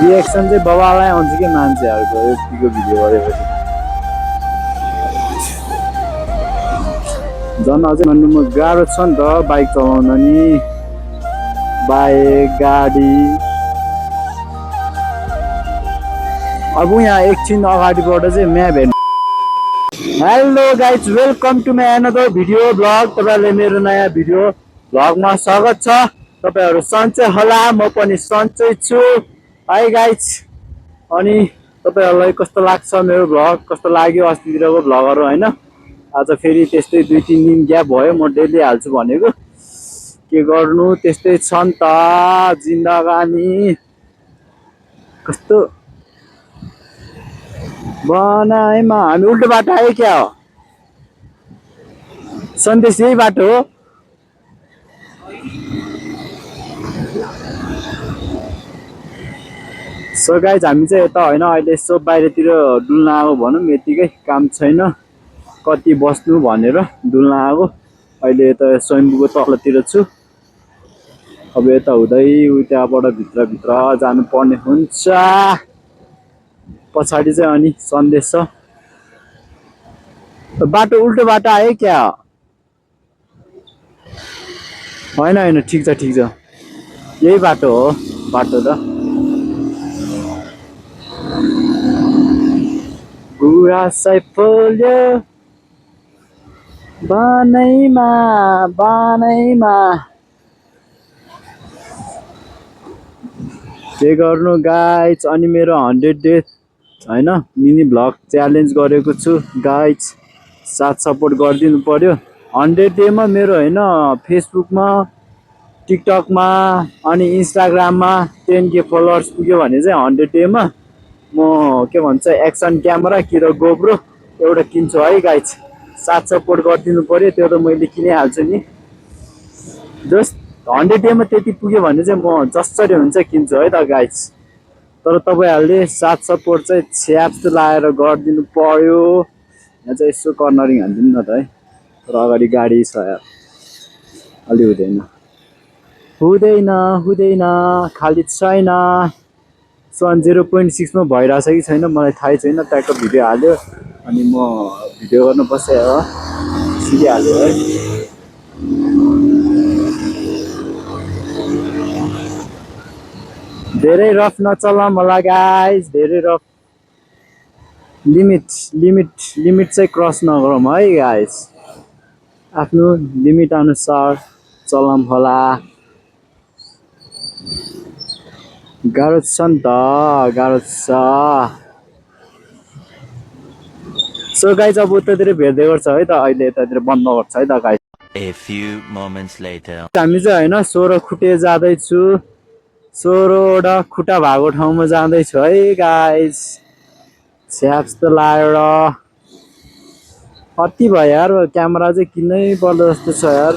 Reaction चाहिँ बबालाई आउँछ कि मान्छेहरूको यतिको भिडियो गरेपछि झन् अझै भन्नुमा गाह्रो छ नि त बाइक चलाउन नि बाइक गाडी अब यहाँ एकछिन अगाडिबाट चाहिँ म्याप हेर्नु hello guys welcome to my another video blog तपाईँहरूले मेरो नयाँ भिडियो ब्लगमा स्वागत छ तपाईँहरू सन्चै होला म पनि सन्चै छु है गाइज अनि तपाईँहरूलाई कस्तो लाग्छ मेरो ब्लग कस्तो लाग्यो अस्तितिरको ब्लगहरू हैन आज फेरि त्यस्तै 2-3 दिन ग्याप भयो म डेली हाल्छु भनेको के गर्नु त्यस्तै छ नि त जिन्दगानी कस्तो बनाएमा हामी उल्टो बाटो आयो क्या हो सन्देश यही बाटो हो सो गाइज हामी चाहिँ यता होइन अहिले यसो बाहिरतिर डुल्न आएको भनौँ यतिकै काम छैन कति बस्नु भनेर डुल्न आएको अहिले यता स्वयम्भूको तलतिर छु अब यता हुँदै उताबाट भित्रभित्र जानुपर्ने हुन्छ पछाडि चाहिँ अनि सन्देश छ बाटो उल्टो बाटो आयो क्या होइन होइन ठिक छ यही बाटो हो बाटो त गुराँसै फल्यो बनैमा के गर्नु गाइज अनि मेरो 100 डे हैन मिनी भ्लग च्यालेन्ज गरेको छु गाइज साथ सपोर्ट गरिदिनु पर्यो 100 डेमा मेरो हैन फेसबुकमा टिकटकमा अनि इन्स्टाग्राममा 10K फलोअर्स पुग्यो भने चाहिँ 100 डेमा म के भन्छ एक्सन क्यामेरा कि र गोप्रो एउटा किन्छु है गाइज साथ सपोर्ट गरिदिनु पर्यो त्यो त मैले किनिहाल्छु नि जस्ट 100 डेमा त्यति पुग्यो भने चाहिँ म जसरी हुन्छ किन्छु है त गाइज तर तपाईहरुले साथ सपोर्ट चाहिँ छ्याप्स लाएर गरिदिनु पर्यो यहाँ चाहिँ यसो कर्नरिङ हान्दिनु न त है तर अगाडि गाडी छ यार अलि हुँदैन खाली छैन सन 0.6 मा भइरहेछ कि छैन मलाई थाहै छैन ट्याक्क भिडियो हाल्यो अनि म भिडियो गर्न बसेँ हो सिकिहाल्यो है धेरै रफ नचलाऊँ होला गाइज धेरै रफ लिमिट चाहिँ क्रस नगरौँ है गाइज आफ्नो लिमिट अनुसार चलाऊँ होला गाह्रो छ नि त गाह्रो छ सो गाइज अब उतातिर भेट्दै गर्छ है त अहिले यतातिर बन्द गर्छ है त guys A few moments later. हामी चाहिँ हैन 16 खुटे जाँदैछु 16वटा खुट्टा भएको ठाउँमा जाँदैछु है गाइज छ्याप्स त लाएर कति भयो यार क्यामेरा चाहिँ किन्नै पर्दो जस्तो छ यार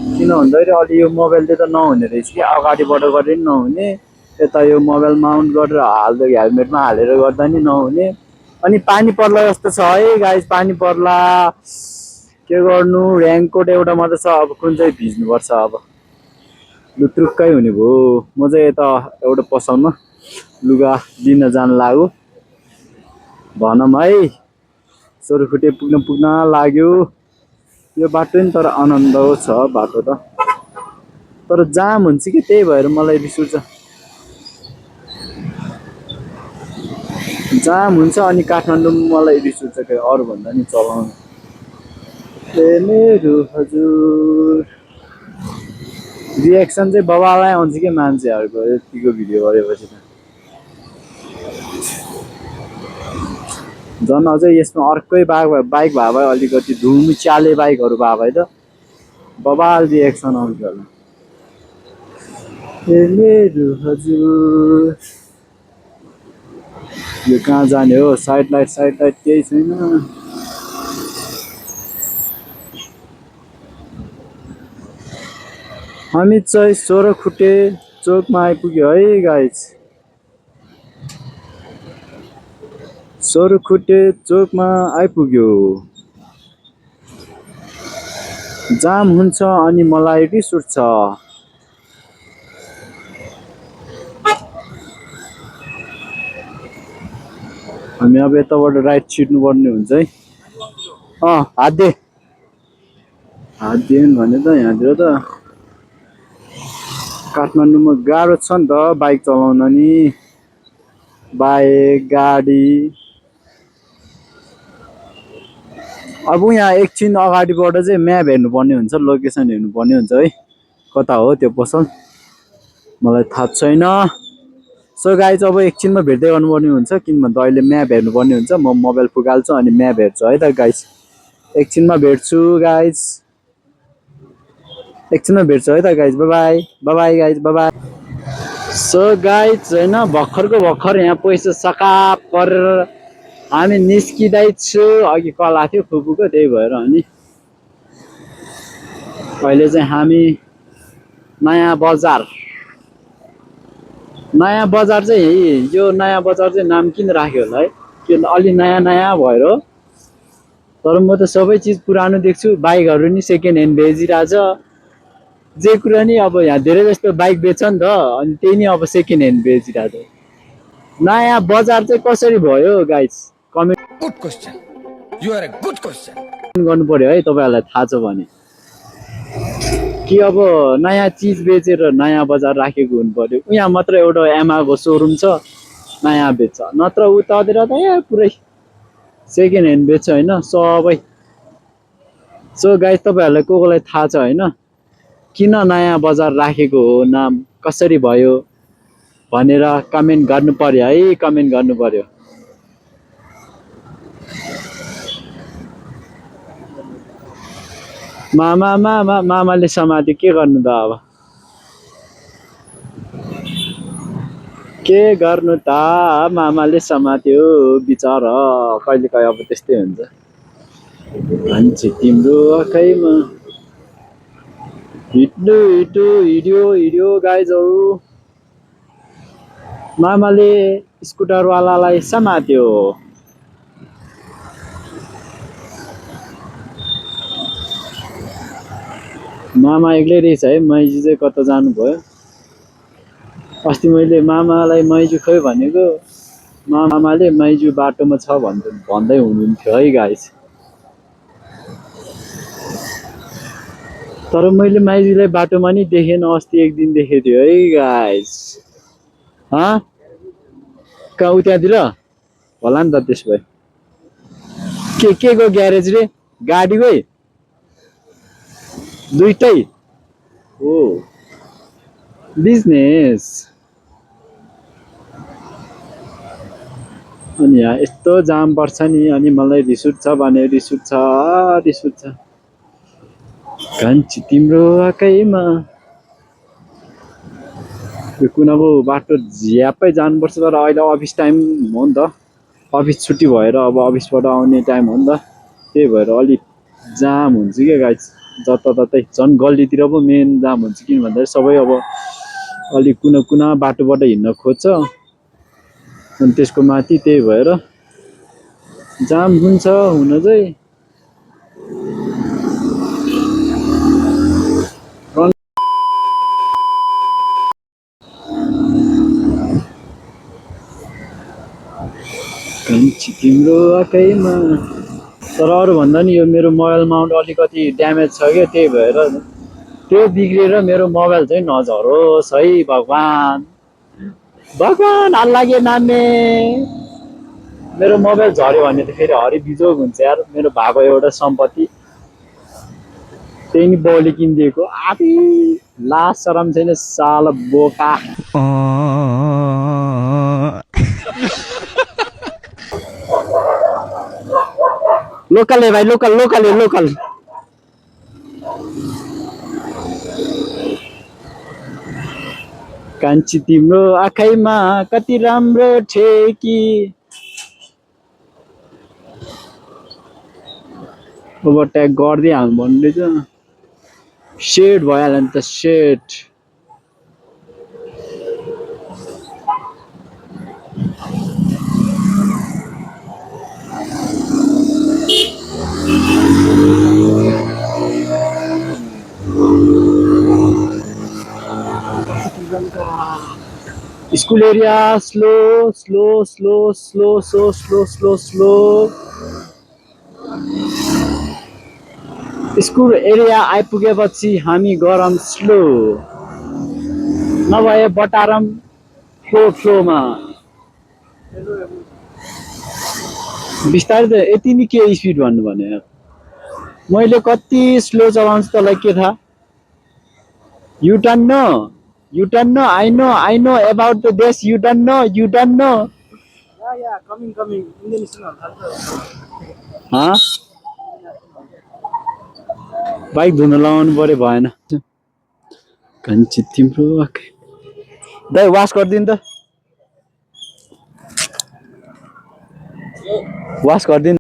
किन भन्दाखेरि अलि यो मोबाइलले त नहुने रहेछ कि अगाडिबाट गरे नि नहुने यता यो मोबाइल माउन्ट गरेर हाल्दै हेलमेटमा हालेर गर्दा नि नहुने अनि पानी पर्ला जस्तो छ है गाइज पानी पर्ला के गर्नु रेनकोट एउटा मात्र छ अब कुन चाहिँ भिज्नुपर्छ अब लुत्रुक्कै हुने भयो म चाहिँ यता एउटा पसलमा लुगा लिन जान लाग्यो भनौँ है 16 खुटे पुग्न लाग्यो यो बाटो नि तर आनन्द छ बाटो त तर जाम हुन्छ कि त्यही भएर मलाई रिस उठ्छ जाम हुन्छ अनि काठमाडौँमा मलाई रिस उठ्छ के अरू भन्दा नि चलाउनु मेरो हजुर रिएक्सन चाहिँ बबालाई आउँछ कि मान्छेहरूको यतिको भिडियो गरेपछि त झन् अझै यसमा अर्कै बाइक भए भए अलिकति धुमचाले बाइकहरू भए भए त बबाल रिएक्सन आउँछ होला मेरो हजुर यो कहाँ जाने हो साइड लाइट केही छैन हामी चाहिँ 16 खुटे चोकमा आइपुग्यो है गाइज 16 खुटे चोकमा आइपुग्यो जाम हुन्छ अनि मलाई रिस उठ्छ हामी अब यताबाट राइट छिर्नु पर्ने हुन्छ है। हात दे भने त यहाँतिर त काठमाडौँमा गाह्रो छ नि त बाइक चलाउन नि। बाइक गाडी अब यहाँ एकछिन अगाडिबाट चाहिँ म्याप हेर्नुपर्ने हुन्छ, लोकेसन हेर्नुपर्ने हुन्छ है, कता हो त्यो पसल मलाई थाहा छैन। सो गाइज अब एकछिनमा भेट्दै गर्नुपर्ने हुन्छ, किन भन्दा अहिले म्याप हेर्नुपर्ने हुन्छ। म मोबाइल फुकाल्छु अनि म्याप हेर्छु है त गाइज। एकछिनमा भेट्छु गाइज, एकछिनमा भेट्छु है त guys. By by guys, by. So guys होइन भर्खरको भर्खर यहाँ पैसा सकाप गरेर हामी निस्किँदैछु। अघि कल आएको थियो फुपूको, त्यही भएर अनि अहिले चाहिँ हामी नयाँ बजार चाहिँ यो नयाँ बजार चाहिँ नाम किन राख्यो होला है, किन अलि नयाँ नयाँ भएर हो। तर म त सबै चिज पुरानो देख्छु। बाइकहरू नि सेकेन्ड ह्यान्ड बेचिरहेछ, जे कुरा नि अब यहाँ धेरै जस्तो बाइक बेच्छ नि त, अनि त्यही नि अब सेकेन्ड ह्यान्ड बेचिरहेछ। नयाँ बजार चाहिँ कसरी भयो guys, comment good question, you are a good question गर्नु पर्यो है तपाईहरुलाई थाहा छ भने। कि अब नयाँ चिज बेचेर नयाँ बजार राखेको हुनु पर्यो। यहाँ मात्र एउटा एमाको सोरुम छ, नयाँ बेच्छ, नत्र उतातिर त पुरै सेकेन्ड ह्यान्ड बेच्छ हैन सबै। सो गाइस तपाईहरुलाई कोलाई थाहा छ हैन किन नयाँ बजार राखेको हो, नाम कसरी भयो भनेर कमेन्ट गर्नु पर्यो है, कमेन्ट गर्नु पर्यो। मामाले समात्यो, के गर्नु त अब, के गर्नु त, मामाले समात्यो बिचरा। कहिले काहीँ अब त्यस्तै हुन्छ। मान्छे तिम्रो आँखैमा हिड्यो गाइजहरु। मामाले स्कुटरवालालाई समात्यो। मामा एक्लै रहेछ है, मैजी चाहिँ कता जानुभयो। अस्ति मैले मामालाई मैजू खोइ भनेको, मामाले मैजू बाटोमा छ भन्दै हुनुहुन्थ्यो है गाइस। तर मैले मैजूलाई बाटोमा नि देखेन, अस्ति एक दिन देखेको थियो है गाइस। कहाँ उतातिर होला नि त। त्यसो भए के को ग्यारेज रे, गाडीकै दुईटै हो, बिजनेस। अनि यहाँ यस्तो जाम पर्छ नि, अनि मलाई रिस उठ्छ भने रिस उठ्छ। कान्छी तिम्रो आँखैमा यो कुनाको बाटो झ्यापै जानुपर्छ। तर अहिले अफिस टाइम हो नि त, अफिस छुट्टी भएर अब अफिसबाट आउने टाइम हो नि त, त्यही भएर अलिक जाम हुन्छ क्या गाइस। जताततै झन् गल्लीतिर पो मेन जाम हुन्छ, किन भन्दाखेरि सबै अब अलिक कुना बाटोबाट हिँड्न खोज्छ अनि त्यसको माथि, त्यही भएर जाम हुन्छ हुन चाहिँ। कान्छी तिम्रो आँखैमा। तर अरू भन्दा नि यो मेरो मोबाइल माउन्ट अलिकति ड्यामेज छ क्या, त्यही भएर त्यो बिग्रेर मेरो मोबाइल चाहिँ नझरोस् है भगवान। हाल लाग्यो नान्ने, मेरो मोबाइल झऱ्यो भने त फेरि हरि बिजोग हुन्छ यार। मेरो भएको एउटा सम्पत्ति त्यही नि बाउले किनिदिएको। आफै लाज शरम छैन साला बोका। लोकल है भाइ, लोकल। कान्छी तिम्रो आँखैमा कति राम्रो ठेकी। ओभरटेक गर्दै हाल्नु भन्ने रहेछ, सेट भइहाल्यो नि त, set. School area slow slow slow slow slow slow slow slow school area आइपुगेपछि हामी गरम स्लो नभए बटारम फ्लोमा बिस्तारै त यति नै के स्पिड भन्नु भने मैले कति स्लो चलाउँछु तँलाई के थाहा you don't know I know about the देश यु डोन्ट नो बाइक धुन लाउनु पर्यो भएन कञ्ची तिम्रो दाइ वास गरिदिनु त वास गरिदिनु